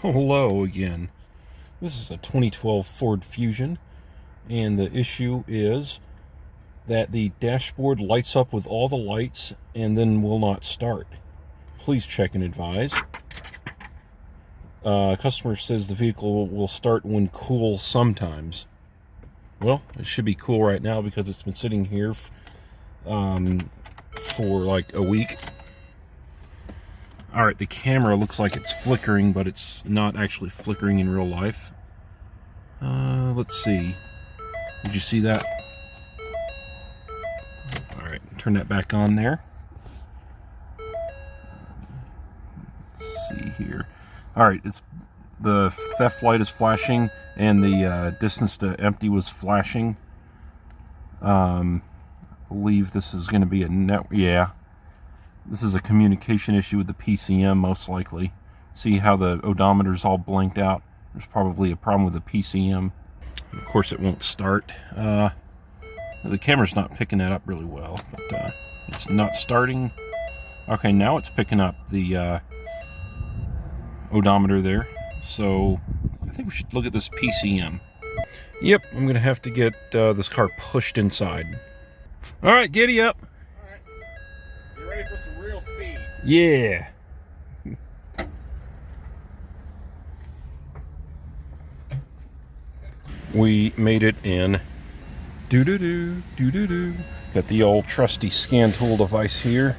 Hello again. This is a 2012 Ford Fusion, and the issue is that the dashboard lights up with all the lights and then will not start. Please check and advise. Customer says the vehicle will start when cool sometimes. Well, it should be cool right now because it's been sitting here for like a week. Alright, the camera looks like it's flickering, but it's not actually flickering in real life. Let's see. Did you see that? Alright, turn that back on there. Let's see here. Alright, the theft light is flashing, and the distance to empty was flashing. I believe this is going to be yeah. This is a communication issue with the PCM, most likely. See how the odometer's all blanked out? There's probably a problem with the PCM. Of course, it won't start. The camera's not picking that up really well, but it's not starting. Okay, now it's picking up the odometer there. So I think we should look at this PCM. Yep, I'm going to have to get this car pushed inside. All right, giddy up. Ready for some real speed. Yeah. We made it in. Doo-doo-doo, doo-doo-doo. Got the old trusty scan tool device here.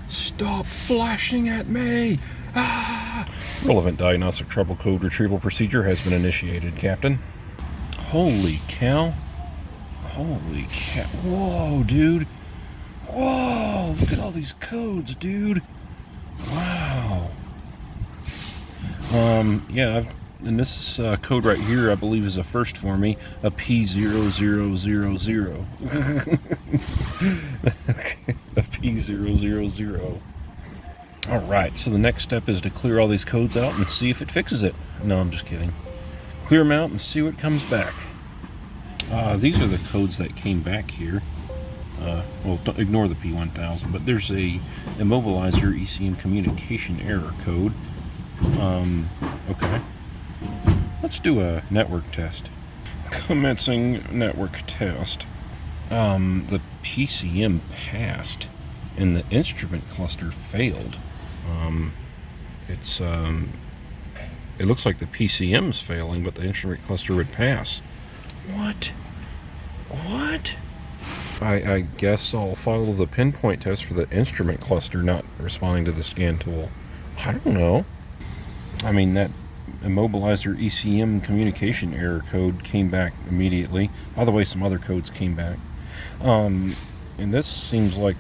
Stop flashing at me! Ah! Relevant diagnostic trouble code retrieval procedure has been initiated, Captain. Holy cow. Holy cow. Whoa, dude. Whoa, look at all these codes, dude. Wow. Yeah, and this code right here, I believe, is a first for me. A P0000. Okay, a P000. Alright, so the next step is to clear all these codes out and see if it fixes it. No, I'm just kidding. Clear them out and see what comes back. These are the codes that came back here. Well, don't ignore the P1000, but there's a immobilizer ECM communication error code. Okay. Let's do a network test. Commencing network test. The PCM passed, and the instrument cluster failed. It looks like the PCM's failing, but the instrument cluster would pass. What? What? I guess I'll follow the pinpoint test for the instrument cluster not responding to the scan tool. I don't know. I mean, that immobilizer ECM communication error code came back immediately. By the way, some other codes came back. And this seems like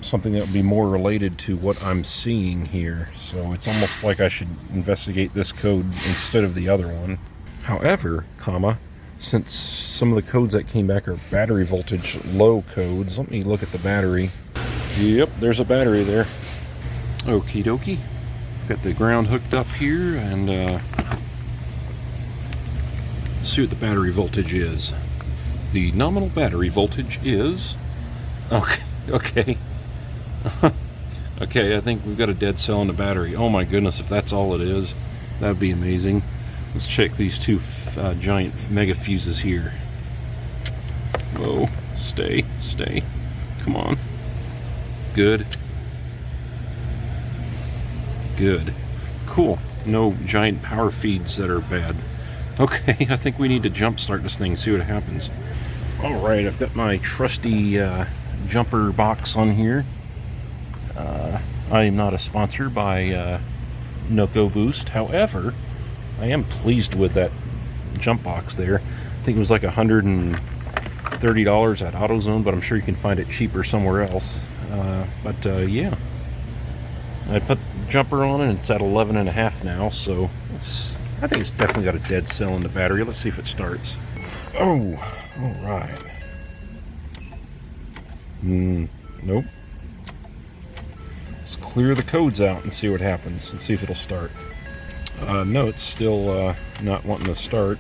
something that would be more related to what I'm seeing here. So it's almost like I should investigate this code instead of the other one. However, since some of the codes that came back are battery voltage low codes, let me look at the battery. Yep, there's a battery there. Okie dokie. Got the ground hooked up here, and let's see what the battery voltage is. The nominal battery voltage is... Okay. Okay, I think we've got a dead cell in the battery. Oh my goodness, if that's all it is, that'd be amazing. Let's check these two giant mega fuses here. Whoa, stay. Come on. Good. Cool. No giant power feeds that are bad. Okay, I think we need to jump start this thing and see what happens. Alright, I've got my trusty jumper box on here. I am not a sponsor by Noco Boost. However, I am pleased with that jump box there. I think it was like $130 at AutoZone, but I'm sure you can find it cheaper somewhere else. Yeah. I put the jumper on and it's at 11.5 now, so I think it's definitely got a dead cell in the battery. Let's see if it starts. Oh, alright. Nope. Let's clear the codes out and see what happens and see if it'll start. No, it's still not wanting to start.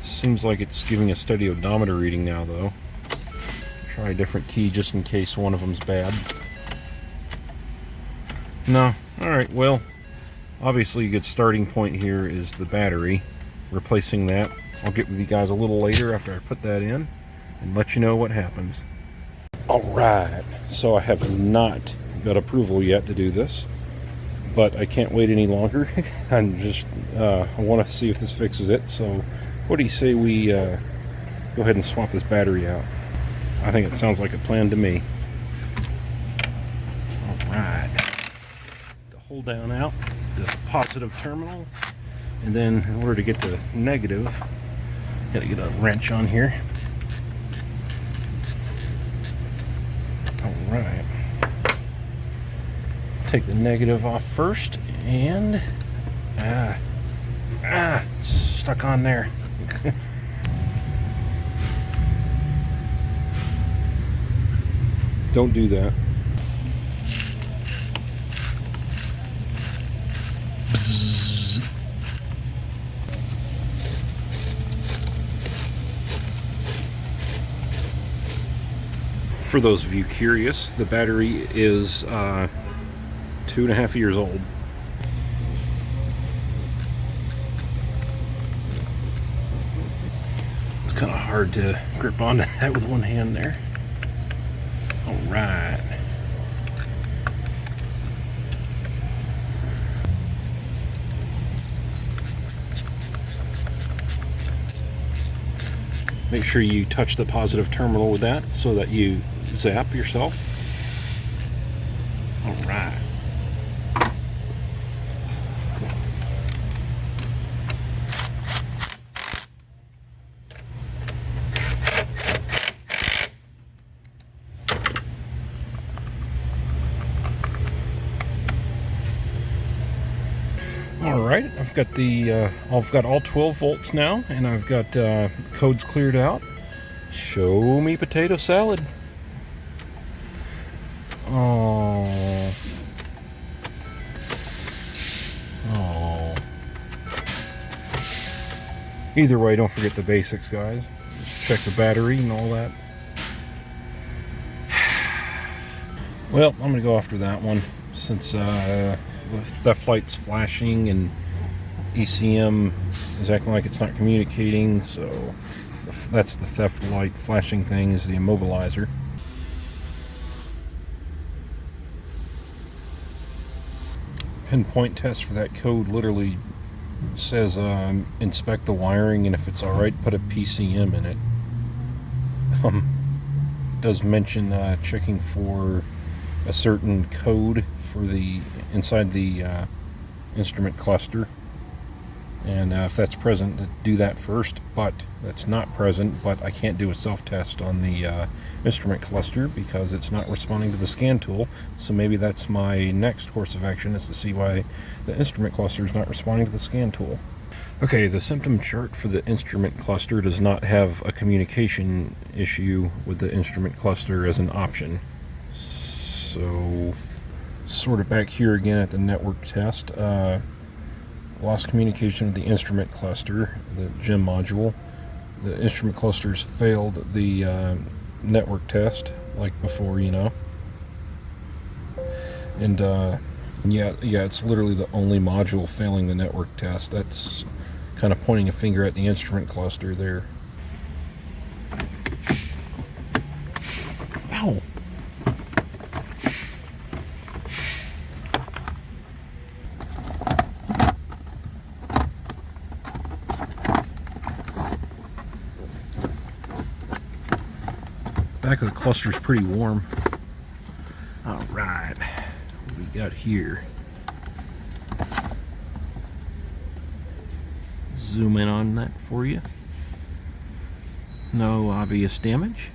Seems like it's giving a steady odometer reading now, though. Try a different key just in case one of them's bad. No. Alright, well, Obviously, a good starting point here is the battery. Replacing that. I'll get with you guys a little later after I put that in and let you know what happens. Alright, so I have not got approval yet to do this, but I can't wait any longer. I'm just, I want to see if this fixes it. So what do you say we go ahead and swap this battery out? I think it sounds like a plan to me. Alright, the hold down out, the positive terminal, and then in order to get the negative, gotta get a wrench on here. Alright, take the negative off first, and it's stuck on there. Don't do that. Bzzz. For those of you curious, the battery is 2.5 years old. It's kind of hard to grip onto that with one hand there. All right. Make sure you touch the positive terminal with that so that you zap yourself. All right. Alright, I've got all 12 volts now, and I've got codes cleared out. Show me potato salad. Oh. Oh. Either way, don't forget the basics, guys. Just check the battery and all that. Well, I'm gonna go after that one since the theft light's flashing and ECM is acting like it's not communicating, so that's the theft light flashing thing, is the immobilizer. Pinpoint test for that code literally says inspect the wiring, and if it's alright, put a PCM in it. Does mention checking for a certain code for the inside the instrument cluster, and if that's present, do that first. But that's not present, but I can't do a self-test on the instrument cluster because it's not responding to the scan tool. So maybe that's my next course of action, is to see why the instrument cluster is not responding to the scan tool. Okay, the symptom chart for the instrument cluster does not have a communication issue with the instrument cluster as an option. So sort of back here again at the network test, lost communication with the instrument cluster, the GEM module. The instrument cluster's failed the network test like before, you know. And yeah, it's literally the only module failing the network test. That's kind of pointing a finger at the instrument cluster there. Ow! Back of the cluster is pretty warm. All right, what we got here? Zoom in on that for you. No obvious damage.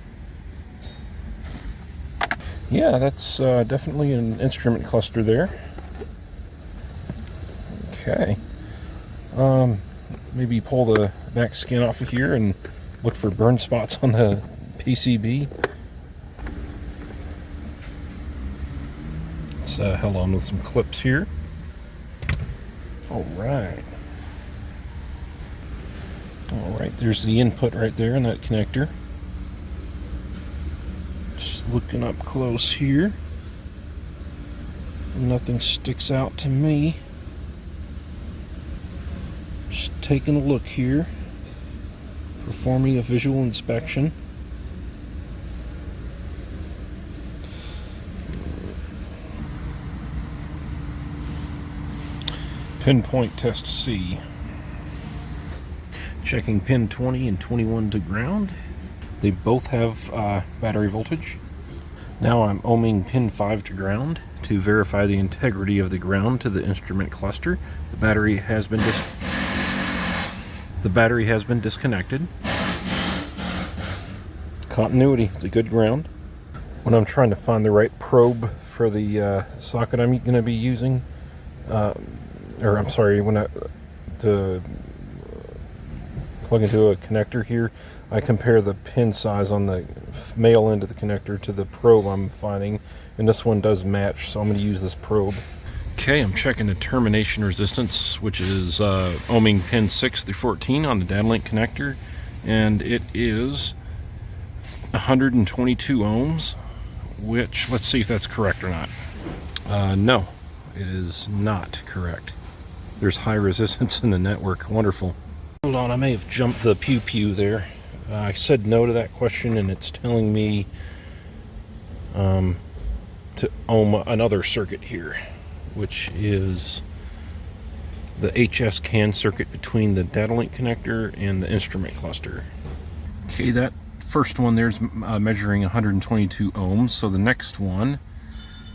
Yeah, that's definitely an instrument cluster there. Okay. Maybe pull the back skin off of here and look for burn spots on the PCB. Let's held on with some clips here. Alright, there's the input right there in that connector. Just looking up close here. Nothing sticks out to me. taking a look here, performing a visual inspection. Pinpoint test C. Checking pin 20 and 21 to ground. They both have battery voltage. Now I'm ohming pin 5 to ground to verify the integrity of the ground to the instrument cluster. The battery has been disconnected. Continuity, it's a good ground. When I'm trying to find the right probe for the socket I'm going to be using, to plug into a connector here, I compare the pin size on the male end of the connector to the probe I'm finding, and this one does match, so I'm going to use this probe. Okay, I'm checking the termination resistance, which is ohming pin 6 through 14 on the data link connector, and it is 122 ohms, which, let's see if that's correct or not. No, it is not correct. There's high resistance in the network. Wonderful. Hold on, I may have jumped the pew there. I said no to that question, and it's telling me to ohm another circuit here, which is the HS CAN circuit between the data link connector and the instrument cluster. Okay, that first one there's measuring 122 ohms, so the next one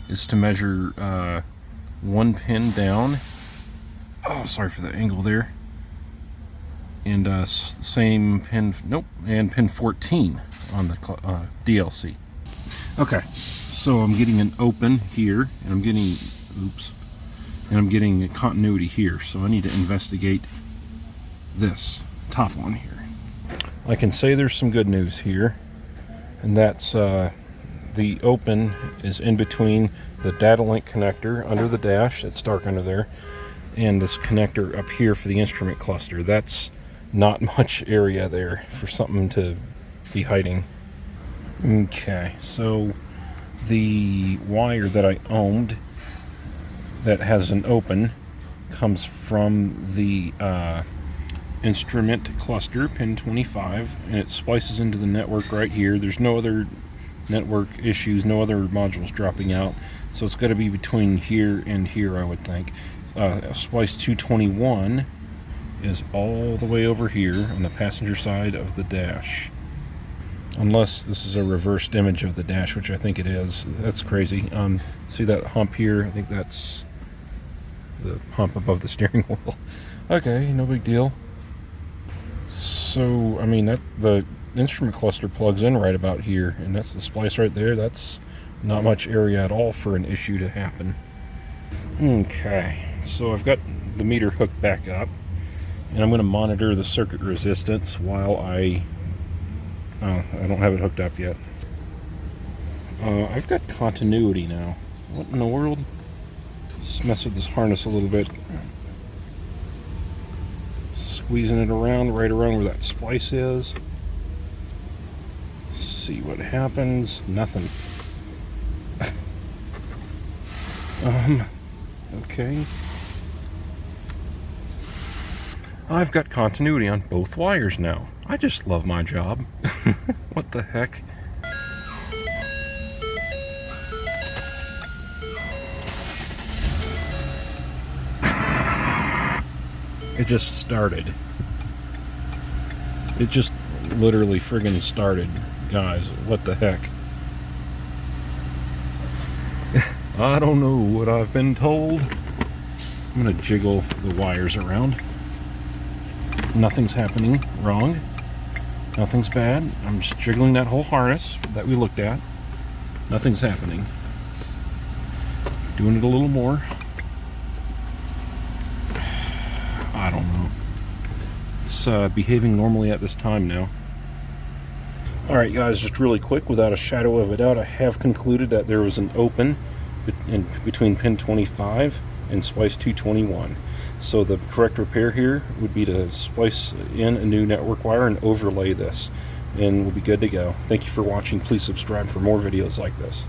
is to measure one pin down. Oh, sorry for the angle there. And same pin, and pin 14 on the DLC. Okay, so I'm getting an open here, and I'm getting, and I'm getting a continuity here, so I need to investigate this top one here. I can say there's some good news here, and that's the open is in between the data link connector under the dash, it's dark under there, and this connector up here for the instrument cluster. That's not much area there for something to be hiding. Okay, so the wire that I ohmed that has an open comes from the instrument cluster, pin 25, and it splices into the network right here. There's no other network issues, no other modules dropping out, so it's got to be between here and here, I would think. Splice 221 is all the way over here on the passenger side of the dash. Unless this is a reversed image of the dash, which I think it is. That's crazy. See that hump here? I think that's the hump above the steering wheel. Okay, no big deal. So, I mean, the instrument cluster plugs in right about here, and that's the splice right there. That's not much area at all for an issue to happen. Okay, so I've got the meter hooked back up, and I'm going to monitor the circuit resistance while I don't have it hooked up yet. I've got continuity now. What in the world? Let's mess with this harness a little bit. Squeezing it around, right around where that splice is. See what happens. Nothing. Okay. I've got continuity on both wires now. I just love my job. What the heck? It just started. It just literally friggin' started. Guys, what the heck? I don't know what I've been told. I'm gonna jiggle the wires around. Nothing's happening wrong. Nothing's bad. I'm just jiggling that whole harness that we looked at. Nothing's happening. Doing it a little more. I don't know. It's behaving normally at this time now. Alright guys, just really quick, without a shadow of a doubt, I have concluded that there was an open between pin 25 and splice 221. So the correct repair here would be to splice in a new network wire and overlay this, and we'll be good to go. Thank you for watching. Please subscribe for more videos like this.